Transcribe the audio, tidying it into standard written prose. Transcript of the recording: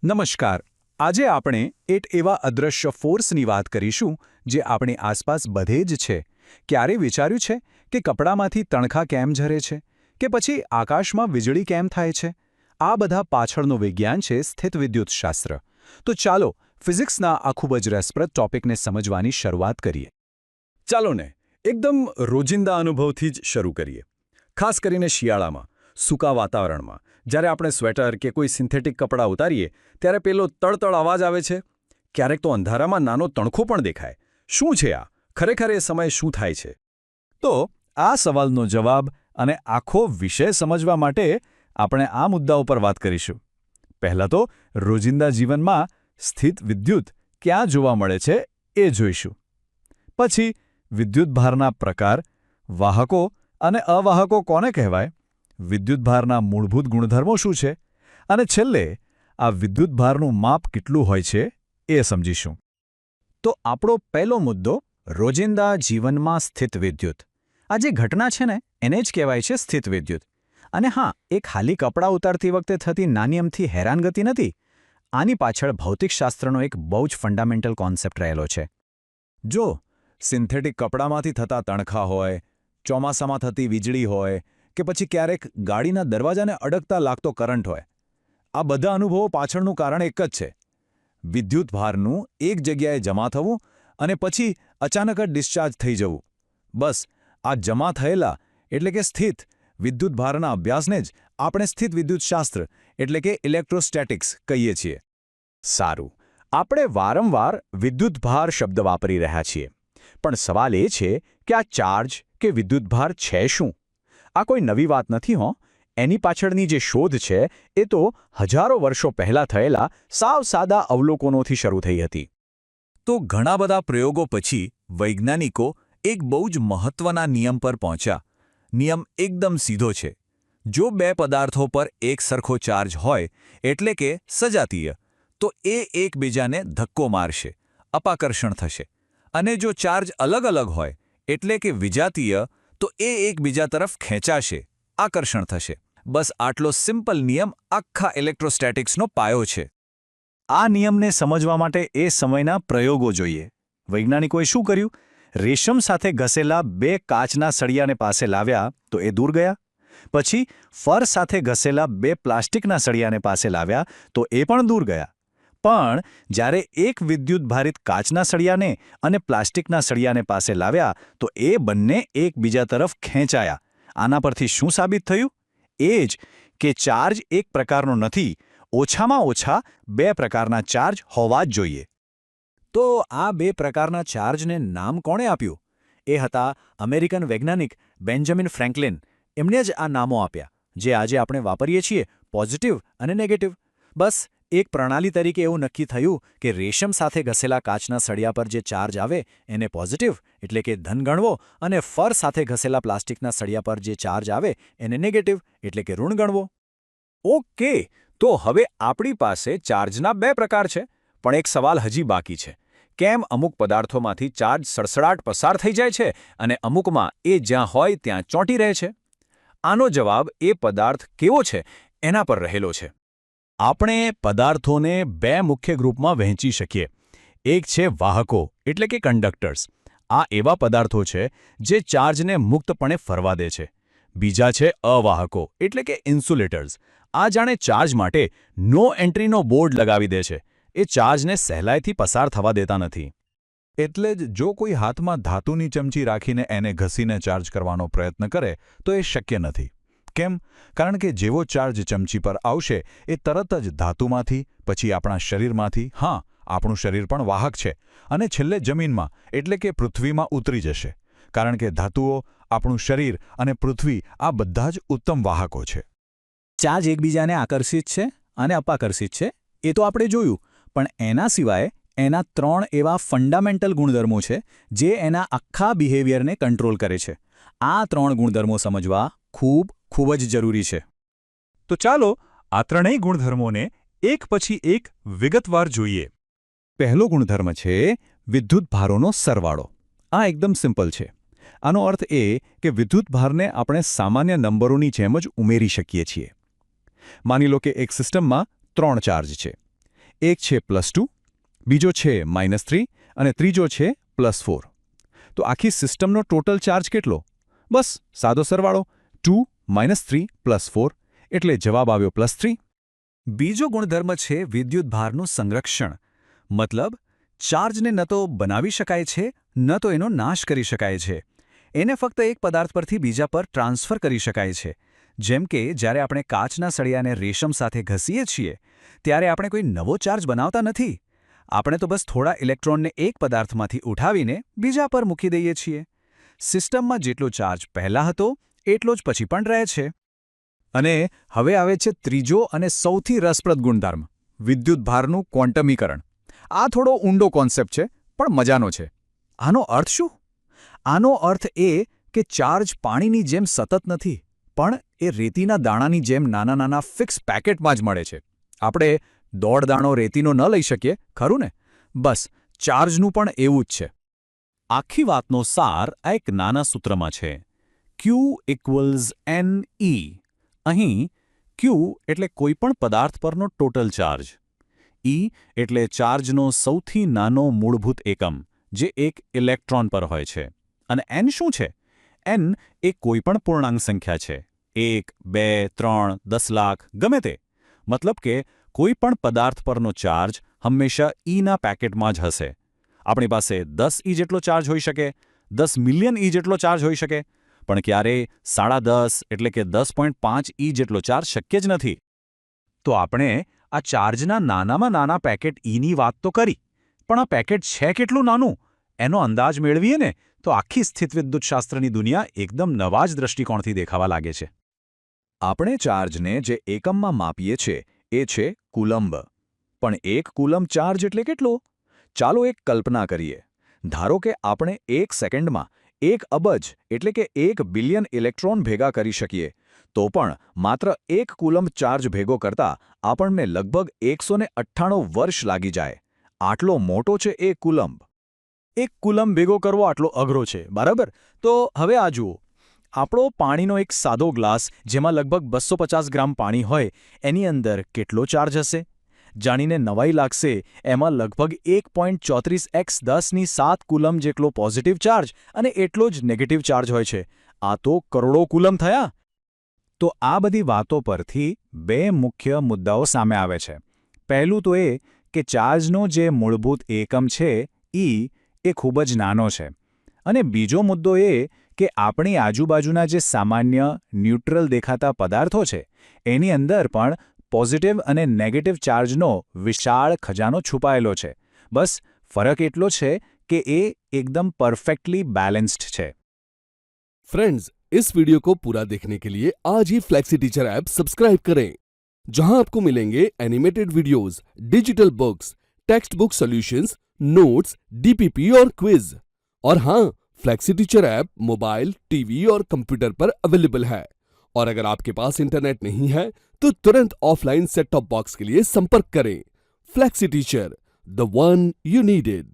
નમસ્કાર. આજે આપણે એક એવા અદૃશ્ય ફોર્સની વાત કરીશું જે આપણી આસપાસ બધે જ છે. ક્યારે વિચાર્યું છે કે કપડામાંથી તણખા કેમ ઝરે છે કે પછી આકાશમાં વીજળી કેમ થાય છે? આ બધા પાછળનું વિજ્ઞાન છે સ્થિતવિદ્યુતશાસ્ત્ર. તો ચાલો ફિઝિક્સના આ ખૂબ જ રસપ્રદ ટોપિકને સમજવાની શરૂઆત કરીએ. ચાલો ને એકદમ રોજિંદા અનુભવથી જ શરૂ કરીએ. ખાસ કરીને શિયાળામાં સૂકા વાતાવરણમાં જ્યારે આપણે સ્વેટર કે કોઈ સિન્થેટિક કપડાં ઉતારીએ ત્યારે પેલો તળતળ અવાજ આવે છે. ક્યારેક તો અંધારામાં નાનો તણખો પણ દેખાય. શું છે આ? ખરેખર એ સમયે શું થાય છે? તો આ સવાલનો જવાબ અને આખો વિષય સમજવા માટે આપણે આ મુદ્દા ઉપર વાત કરીશું. પહેલાં તો રોજિંદા જીવનમાં સ્થિત વિદ્યુત ક્યાં જોવા મળે છે એ જોઈશું. પછી વિદ્યુતભારના પ્રકાર, વાહકો અને અવાહકો કોને કહેવાય, વિદ્યુતભારના મૂળભૂત ગુણધર્મો શું છે અને છેલ્લે આ વિદ્યુતભારનું માપ કેટલું હોય છે એ સમજીશું. તો આપણો પહેલો મુદ્દો રોજિંદા જીવનમાં સ્થિત વિદ્યુત. આ જે ઘટના છે ને એને જ કહેવાય છે સ્થિત વિદ્યુત. અને હા, એ ખાલી કપડાં ઉતારતી વખતે થતી નાની અમથી હેરાનગતિ નથી. આની પાછળ ભૌતિકશાસ્ત્રનો એક બહુ જ ફંડામેન્ટલ કોન્સેપ્ટ રહેલો છે. જો સિન્થેટિક કપડામાંથી થતા તણખા હોય, ચોમાસામાં થતી વીજળી હોય કે પછી ક્યારેક ગાડીના દરવાજાને અડકતા લાગતો કરંટ હોય, આ બધા અનુભવો પાછળનું કારણ એક જ છે: વિદ્યુતભારનું એક જગ્યાએ જમા થવું અને પછી અચાનક જ ડિસ્ચાર્જ થઈ જવું. બસ આ જમા થયેલા એટલે કે સ્થિત વિદ્યુતભારના અભ્યાસને જ આપણે સ્થિત વિદ્યુતશાસ્ત્ર એટલે કે ઇલેક્ટ્રોસ્ટેટિક્સ કહીએ છીએ. સારું, આપણે વારંવાર વિદ્યુતભાર શબ્દ વાપરી રહ્યા છીએ. પણ સવાલ એ છે કે આ ચાર્જ કે વિદ્યુતભાર છે શું? આ કોઈ નવી વાત નથી હો. એની પાછળની જે શોધ છે એ તો હજારો વર્ષો પહેલાં થયેલા સાવ સાદા અવલોકનોથી શરૂ થઈ હતી. તો ઘણા બધા પ્રયોગો પછી વૈજ્ઞાનિકો એક બહુ જ મહત્વના નિયમ પર પહોંચ્યા. નિયમ એકદમ સીધો છે. જો બે પદાર્થો પર એક સરખો ચાર્જ હોય એટલે કે સજાતીય, તો એ એકબીજાને ધક્કો મારશે, અપાકર્ષણ થશે. અને જો ચાર્જ અલગ અલગ હોય એટલે કે વિજાતીય, તો એ એકબીજા તરફ ખેંચાશે, આકર્ષણ થશે. બસ આટલો સિમ્પલ નિયમ આખા ઇલેક્ટ્રોસ્ટેટિક્સનો પાયો છે. આ નિયમને સમજવા માટે એ સમયના પ્રયોગો જોઈએ. વૈજ્ઞાનિકોએ શું કર્યું? રેશમ સાથે ઘસેલા બે કાચના સળિયાને પાસે લાવ્યા તો એ દૂર ગયા. પછી ફર સાથે ઘસેલા બે પ્લાસ્ટિકના સળિયાને પાસે લાવ્યા તો એ પણ દૂર ગયા. પણ જ્યારે એક વિદ્યુતભારિત કાચના સળિયાને અને પ્લાસ્ટિકના સળિયાને પાસે લાવ્યા તો એ બંને એકબીજા તરફ ખેંચાયા. આના પરથી શું સાબિત થયું? એ જ કે ચાર્જ એક પ્રકારનો નથી, ઓછામાં ઓછા બે પ્રકારના ચાર્જ હોવા જ જોઈએ. તો આ બે પ્રકારના ચાર્જને નામ કોણે આપ્યું? એ હતા અમેરિકન વૈજ્ઞાનિક બેન્જામિન ફ્રેન્કલિન. એમણે જ આ નામો આપ્યા જે આજે આપણે વાપરીએ છીએ, પોઝિટિવ અને નેગેટિવ. બસ એક પ્રણાલી તરીકે એવું નક્કી થયું કે રેશમ સાથે ઘસેલા કાચના સળિયા પર જે ચાર્જ આવે એને પોઝિટિવ એટલે કે ધન ગણવો અને ફર સાથે ઘસેલા પ્લાસ્ટિકના સળિયા પર જે ચાર્જ આવે એને નેગેટિવ એટલે કે ઋણ ગણવો. ઓકે, તો હવે આપણી પાસે ચાર્જના બે પ્રકાર છે. પણ એક સવાલ હજી બાકી છે. કેમ અમુક પદાર્થોમાંથી ચાર્જ સડસડાટ પસાર થઈ જાય છે અને અમુકમાં એ જ્યાં હોય ત્યાં ચોંટી રહે છે? આનો જવાબ એ પદાર્થ કેવો છે એના પર રહેલો છે. આપણે પદાર્થોને બે મુખ્ય ગ્રુપમાં વહેંચી શકીએ. એક છે વાહકો એટલે કે કંડક્ટર્સ. આ એવા પદાર્થો છે જે ચાર્જને મુક્તપણે ફરવા દે છે. બીજા છે અવાહકો એટલે કે ઇન્સ્યુલેટર્સ. આ જાણે ચાર્જ માટે નો એન્ટ્રીનો બોર્ડ લગાવી દે છે. એ ચાર્જને સહેલાઈથી પસાર થવા દેતા નથી. એટલે જ જો કોઈ હાથમાં ધાતુની ચમચી રાખીને એને ઘસીને ચાર્જ કરવાનો પ્રયત્ન કરે તો એ શક્ય નથી. કેમ? કારણ કે જેવો ચાર્જ ચમચી પર આવશે એ તરત જ ધાતુમાંથી, પછી આપણા શરીરમાંથી, હા, આપણું શરીર પણ વાહક છે, અને છેલ્લે જમીનમાં એટલે કે પૃથ્વીમાં ઉતરી જશે. કારણ કે ધાતુઓ, આપણું શરીર અને પૃથ્વી આ બધા જ ઉત્તમ વાહકો છે. ચાર્જ એકબીજાને આકર્ષિત છે અને અપાકર્ષિત છે એ તો આપણે જોયું. પણ એના સિવાય એના ત્રણ એવા ફંડામેન્ટલ ગુણધર્મો છે જે એના આખા બિહેવિયરને કંટ્રોલ કરે છે. આ ત્રણ ગુણધર્મો સમજવા ખૂબ જ જરૂરી છે. તો ચાલો આ ત્રણેય ગુણધર્મોને એક પછી એક વિગતવાર જોઈએ. પહેલો ગુણધર્મ છે વિદ્યુતભારોનો સરવાળો. આ એકદમ સિમ્પલ છે. આનો અર્થ એ કે વિદ્યુતભારને આપણે સામાન્ય નંબરોની જેમ જ ઉમેરી શકીએ છીએ. માની લો કે એક સિસ્ટમમાં 3 ચાર્જ છે. એક છે +2, બીજો છે -3 અને ત્રીજો છે +4. તો આખી સિસ્ટમનો ટોટલ ચાર્જ કેટલો? બસ સાદો સરવાળો 2 - 3 + 4 એટલે જવાબ આવ્યો +3. બીજો ગુણધર્મ છે વિદ્યુતભારનું સંરક્ષણ. મતલબ ચાર્જને ન તો બનાવી શકાય છે ન તો એનો નાશ કરી શકાય છે. એને ફક્ત એક પદાર્થ પરથી બીજા પર ટ્રાન્સફર કરી શકાય છે. જેમ કે જ્યારે આપણે કાચના સળિયાને રેશમ સાથે ઘસીએ છીએ ત્યારે આપણે કોઈ નવો ચાર્જ બનાવતા નથી. આપણે તો બસ થોડા ઇલેક્ટ્રોનને એક પદાર્થમાંથી ઉઠાવીને બીજા પર મૂકી દઈએ છીએ. સિસ્ટમમાં જેટલો ચાર્જ પહેલાં હતો એટલો જ પછી પણ રહે છે. અને હવે આવે છે ત્રીજો અને સૌથી રસપ્રદ ગુણધર્મ, વિદ્યુતભારનું ક્વોન્ટમીકરણ. આ થોડો ઊંડો કોન્સેપ્ટ છે, પણ મજાનો છે. આનો અર્થ શું? આનો અર્થ એ કે ચાર્જ પાણીની જેમ સતત નથી, પણ એ રેતીના દાણાની જેમ નાના નાના ફિક્સ પેકેટમાં જ મળે છે. આપણે દોઢ દાણો રેતીનો ન લઈ શકીએ, ખરું ને? બસ ચાર્જનું પણ એવું જ છે. આખી વાતનો સાર આ એક નાના સૂત્રમાં છે. Q = NE. અહીં Q એટલે કોઈપણ પદાર્થ પરનો ટોટલ ચાર્જ. E એટલે ચાર્જનો સૌથી નાનો મૂળભૂત એકમ, જે એક ઇલેક્ટ્રોન પર હોય છે. અને N શું છે? N એ કોઈપણ પૂર્ણાંક સંખ્યા છે. 1, 2, 3, 10 લાખ, ગમે તે. મતલબ કે કોઈપણ પદાર્થ પરનો ચાર્જ હંમેશા Eના પેકેટમાં જ હશે. આપણી પાસે 10 E જેટલો ચાર્જ હોઈ શકે, 10 મિલિયન E જેટલો ચાર્જ હોઈ શકે, પણ ક્યારેય 10.5 એટલે કે 10.5 E જેટલો ચાર્જ શક્ય જ નથી. તો આપણે આ ચાર્જના નાનામાં નાના પેકેટ Eની વાત તો કરી, પણ આ પેકેટ છે કેટલું નાનું એનો અંદાજ મેળવીએ ને તો આખી સ્થિતવિદ્યુતશાસ્ત્રની દુનિયા એકદમ નવા જ દૃષ્ટિકોણથી દેખાવા લાગે છે. આપણે ચાર્જને જે એકમમાં માપીએ છીએ એ છે કુલંબ. પણ એક કુલંબ ચાર્જ એટલે કેટલો? ચાલો એક કલ્પના કરીએ. ધારો કે આપણે 1 સેકન્ડમાં 1 અબજ એટલે કે 1 બિલિયન ઇલેક્ટ્રોન ભેગા કરી શકીએ, તો પણ માત્ર 1 કુલંબ ચાર્જ ભેગો કરતા આપણને લગભગ 198 વર્ષ લાગી જાય. આટલો મોટો છે એ કુલંબ. એક કુલંબ ભેગો કરવો આટલો અઘરો છે, બરાબર? તો હવે આ જુઓ. આપણો પાણીનો એક સાદો ગ્લાસ જેમાં લગભગ 250 ગ્રામ પાણી હોય, એની અંદર કેટલો ચાર્જ હશે? જાણીને નવાઈ લાગશે, એમાં લગભગ 1.34 × 10⁷ કુલંબ જેટલો પોઝિટિવ ચાર્જ અને એટલો જ નેગેટિવ ચાર્જ હોય છે. આ તો કરોડો કુલંબ થયા. તો આ બધી વાતો પરથી બે મુખ્ય મુદ્દાઓ સામે આવે છે. પહેલું તો એ કે ચાર્જનો જે મૂળભૂત એકમ છે E એ ખૂબ જ નાનો છે. અને બીજો મુદ્દો એ કે આપણી આજુબાજુના જે સામાન્ય ન્યુટ્રલ દેખાતા પદાર્થો છે એની અંદર પણ પોઝિટિવ અને નેગેટિવ ચાર્જનો વિશાળ ખજાનો છુપાયેલો છે. બસ ફરક એટલો છે કે એ એકદમ પરફેક્ટલી બેલેન્સ્ડ છે. फ्रेंड्स, इस वीडियो को पूरा देखने के लिए आज ही फ्लेक्सी टीचर ऐप सब्सक्राइब करें, जहां आपको मिलेंगे animated videos, digital books, text book solutions, notes, DPP और क्विज. और हाँ, flexi teacher app mobile, TV और कंप्यूटर पर अवेलेबल है. और अगर आपके पास इंटरनेट नहीं है तो तुरंत ऑफलाइन सेट टॉप बॉक्स के लिए संपर्क करें. Flexi teacher, the one you needed.